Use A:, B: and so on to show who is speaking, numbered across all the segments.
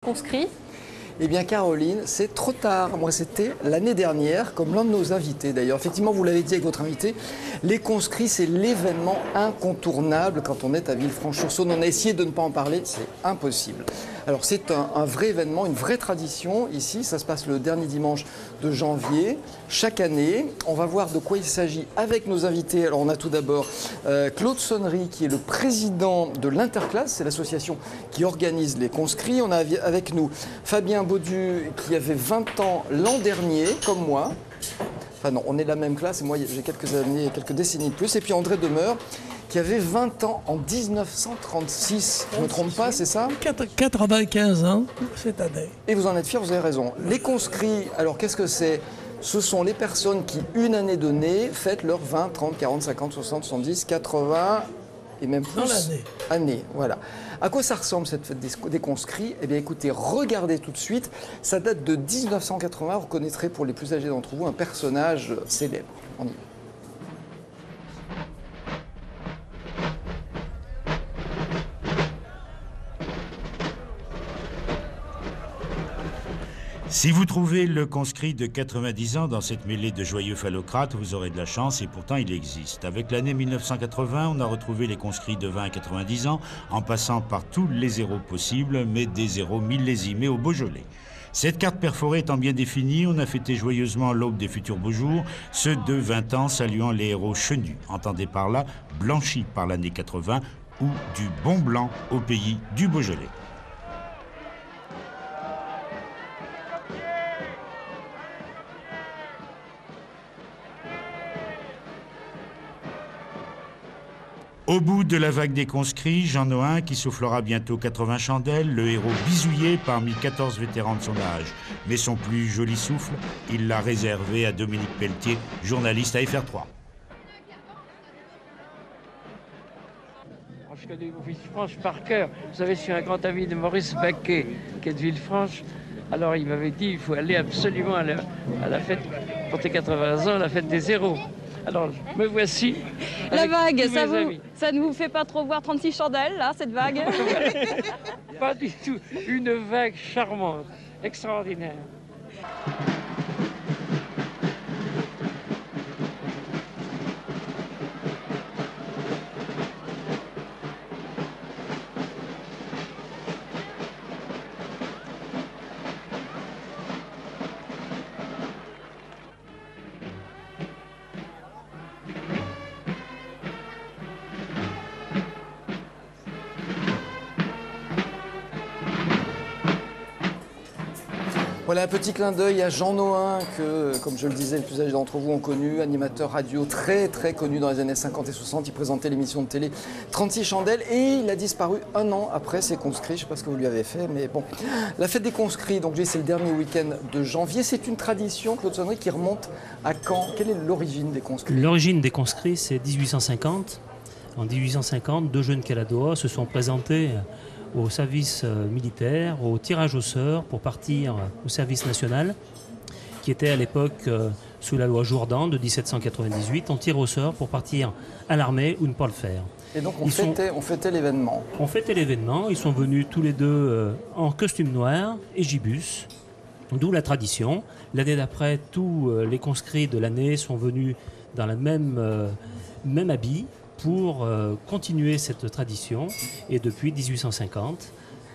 A: conscrits?
B: Eh bien Caroline, c'est trop tard. Moi c'était l'année dernière, comme l'un de nos invités d'ailleurs. Effectivement, vous l'avez dit avec votre invité, les conscrits c'est l'événement incontournable quand on est à Villefranche-sur-Saône. On a essayé de ne pas en parler, c'est impossible. Alors c'est un vrai événement, une vraie tradition ici. Ça se passe le dernier dimanche de janvier. Chaque année, on va voir de quoi il s'agit avec nos invités. Alors on a tout d'abord Claude Sonnery qui est le président de l'Interclasse, c'est l'association qui organise les conscrits. On a avec nous Fabien Baudu qui avait 20 ans l'an dernier, comme moi. Enfin non, on est de la même classe et moi j'ai quelques décennies de plus. Et puis André Demeure qui avait 20 ans en 1936. Je ne me trompe pas, c'est ça?
C: 95 ans cette année.
B: Et vous en êtes fiers, vous avez raison. Les conscrits, alors qu'est-ce que c'est? Ce sont les personnes qui, une année donnée, fêtent leurs 20, 30, 40, 50, 60, 70, 80 et même plus.
C: Dans l'année.
B: Année, voilà. À quoi ça ressemble cette fête des conscrits? Eh bien écoutez, regardez tout de suite. Ça date de 1980. Vous reconnaîtrez pour les plus âgés d'entre vous un personnage célèbre. On y va.
D: Si vous trouvez le conscrit de 90 ans dans cette mêlée de joyeux phallocrates, vous aurez de la chance et pourtant il existe. Avec l'année 1980, on a retrouvé les conscrits de 20 à 90 ans en passant par tous les zéros possibles, mais des zéros millésimés au Beaujolais. Cette carte perforée étant bien définie, on a fêté joyeusement l'aube des futurs beaux jours, ceux de 20 ans saluant les héros chenus, entendez par là blanchis par l'année 80 ou du bon blanc au pays du Beaujolais. Au bout de la vague des conscrits, Jean Nohain, qui soufflera bientôt 80 chandelles, le héros bisouillé parmi 14 vétérans de son âge. Mais son plus joli souffle, il l'a réservé à Dominique Pelletier, journaliste à FR3.
E: Je connais Villefranche par cœur. Vous savez, je suis un grand ami de Maurice Baquet, qui est de Villefranche. Alors il m'avait dit il faut aller absolument à la fête, pour tes 80 ans, la fête des zéros. Alors, me voici.
A: La vague, ça ne vous fait pas trop voir 36 chandelles, là, cette vague?
E: Pas du tout. Une vague charmante, extraordinaire.
B: Voilà un petit clin d'œil à Jean Nohain que, comme je le disais, les plus âgés d'entre vous ont connu, animateur radio très connu dans les années 50 et 60. Il présentait l'émission de télé 36 chandelles et il a disparu un an après ses conscrits. Je ne sais pas ce que vous lui avez fait, mais bon. La fête des conscrits, donc c'est le dernier week-end de janvier. C'est une tradition, Claude Sonnery, qui remonte à quand? Quelle est l'origine des conscrits?
F: L'origine des conscrits, c'est 1850. En 1850, deux jeunes Caladois se sont présentés au service militaire, au tirage au sort pour partir au service national, qui était à l'époque sous la loi Jourdan de 1798. On tire au sort pour partir à l'armée ou ne pas le faire.
B: Et donc on fêtait l'événement.
F: On fêtait l'événement. Ils sont venus tous les deux en costume noir et gibus, d'où la tradition. L'année d'après, tous les conscrits de l'année sont venus dans la même habit, pour continuer cette tradition. Et depuis 1850,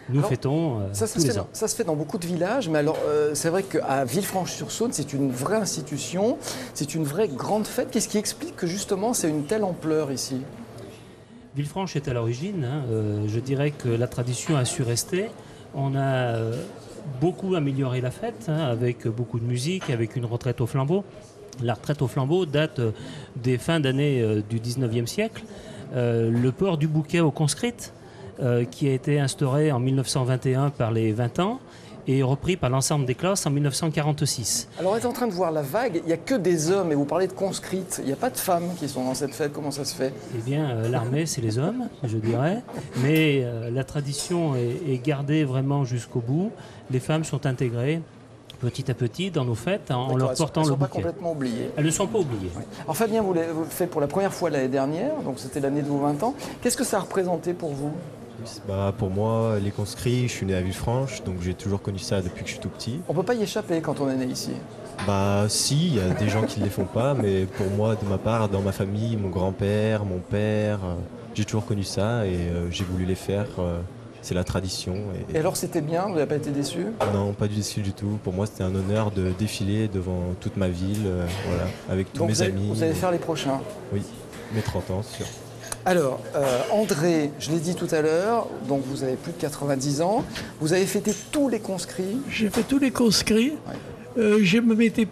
F: nous fêtons tous les ans.
B: Ça se fait dans beaucoup de villages, mais alors c'est vrai qu'à Villefranche-sur-Saône, c'est une vraie institution, c'est une vraie grande fête. Qu'est-ce qui explique que justement c'est une telle ampleur ici?
F: Villefranche est à l'origine. Je dirais que la tradition a su rester. On a beaucoup amélioré la fête, avec beaucoup de musique, avec une retraite au flambeau. La retraite au flambeau date des fins d'année du 19e siècle. Le port du bouquet aux conscrites, qui a été instauré en 1921 par les 20 ans, et repris par l'ensemble des classes en 1946.
B: Alors on est en train de voir la vague, il n'y a que des hommes, et vous parlez de conscrites, il n'y a pas de femmes qui sont dans cette fête, comment ça se fait?
F: Eh bien, l'armée, c'est les hommes, je dirais, mais la tradition est gardée vraiment jusqu'au bout. Les femmes sont intégrées petit à petit dans nos fêtes en leur portant le bouquet. Elles ne sont pas
B: complètement oubliées.
F: Elles ne sont pas oubliées.
B: Oui. Alors Fabien, vous l'avez fait pour la première fois l'année dernière, donc c'était l'année de vos 20 ans. Qu'est-ce que ça a représenté pour vous?
G: Bah, pour moi, les conscrits, je suis né à Villefranche, donc j'ai toujours connu ça depuis que je suis tout petit.
B: On ne peut pas y échapper quand on est né ici.
G: Bah si, il y a des gens qui ne les font pas, mais pour moi, de ma part, dans ma famille, mon grand-père, mon père, j'ai toujours connu ça et j'ai voulu les faire. C'est la tradition.
B: Et alors c'était bien, vous n'avez pas été déçu?
G: Non, pas déçu du tout. Pour moi, c'était un honneur de défiler devant toute ma ville, voilà, avec tous
B: Donc
G: mes amis.
B: Vous allez faire les prochains?
G: Oui, mes 30 ans, sûr.
B: Alors, André, je l'ai dit tout à l'heure, donc vous avez plus de 90 ans. Vous avez fêté tous les conscrits.
C: J'ai fait tous les conscrits. Je me m'étais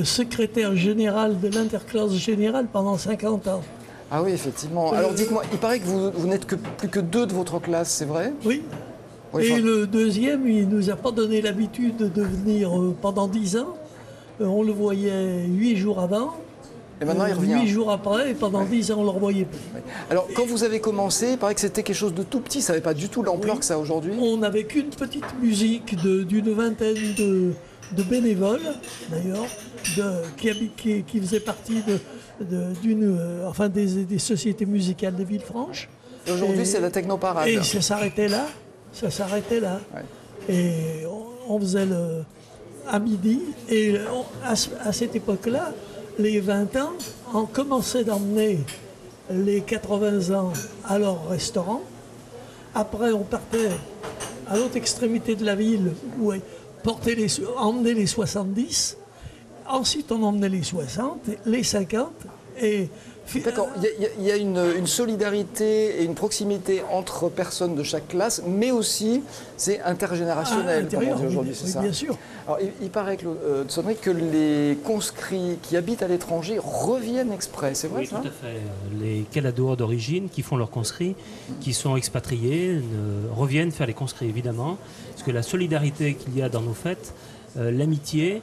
C: secrétaire général de l'interclasse générale pendant 50 ans.
B: Ah oui, effectivement. Alors dites-moi, il paraît que vous n'êtes que plus que 2 de votre classe, c'est vrai?
C: Oui.
B: Oui,
C: Et le deuxième, il ne nous a pas donné l'habitude de venir pendant 10 ans. On le voyait 8 jours avant.
B: Et maintenant, il revient.
C: 8 jours après, et pendant 10 ans, on ne le revoyait plus.
B: Alors, quand vous avez commencé, il paraît que c'était quelque chose de tout petit, ça n'avait pas du tout l'ampleur que ça a aujourd'hui.
C: On n'avait qu'une petite musique d'une vingtaine de bénévoles, d'ailleurs, qui faisaient partie des sociétés musicales de Villefranche.
B: Et aujourd'hui, c'est la technoparade.
C: Et ça s'arrêtait là. Ça s'arrêtait là.
B: Ouais.
C: Et on faisait à midi. Et à cette époque-là, les 20 ans, on commençait d'emmener les 80 ans à leur restaurant. Après, on partait à l'autre extrémité de la ville où emmener les 70. Ensuite, on emmenait les 60, les 50.
B: D'accord, il y a une solidarité et une proximité entre personnes de chaque classe, mais aussi c'est intergénérationnel, comme on dit aujourd'hui, c'est ça?
C: Bien sûr.
B: Alors, il paraît que les conscrits qui habitent à l'étranger reviennent exprès, c'est vrai ça?
F: Oui, tout à fait. Les Caladois d'origine qui font leurs conscrits, qui sont expatriés, reviennent faire les conscrits, évidemment, parce que la solidarité qu'il y a dans nos fêtes, l'amitié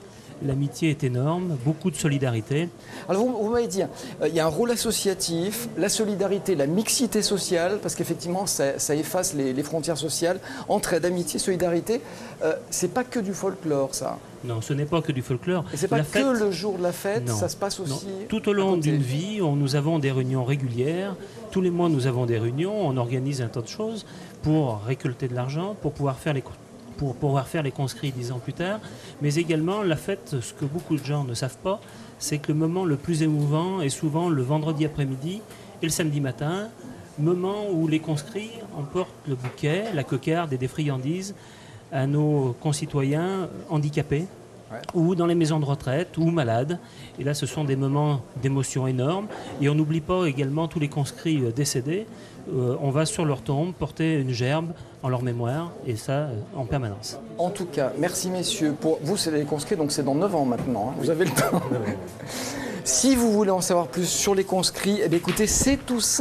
F: est énorme, beaucoup de solidarité.
B: Alors vous m'avez dit, il y a un rôle associatif, la solidarité, la mixité sociale, parce qu'effectivement ça efface les frontières sociales, entraide, amitié, solidarité. C'est pas que du folklore ça.
F: Non, ce n'est pas que du folklore.
B: Et c'est pas que le jour de la fête,
F: non,
B: ça se passe aussi.
F: Non. Tout au long d'une vie, nous avons des réunions régulières. Tous les mois, nous avons des réunions. On organise un tas de choses pour récolter de l'argent, pour pouvoir faire les conscrits 10 ans plus tard, mais également la fête, ce que beaucoup de gens ne savent pas, c'est que le moment le plus émouvant est souvent le vendredi après-midi et le samedi matin, moment où les conscrits emportent le bouquet, la cocarde et des friandises à nos concitoyens handicapés, ou dans les maisons de retraite, ou malades. Et là, ce sont des moments d'émotion énormes. Et on n'oublie pas également tous les conscrits décédés. On va sur leur tombe porter une gerbe en leur mémoire, et ça en permanence.
B: En tout cas, merci messieurs. Pour vous, c'est les conscrits, donc c'est dans 9 ans maintenant. Hein. Vous avez le temps. Si vous voulez en savoir plus sur les conscrits, eh bien, écoutez, c'est tout simple.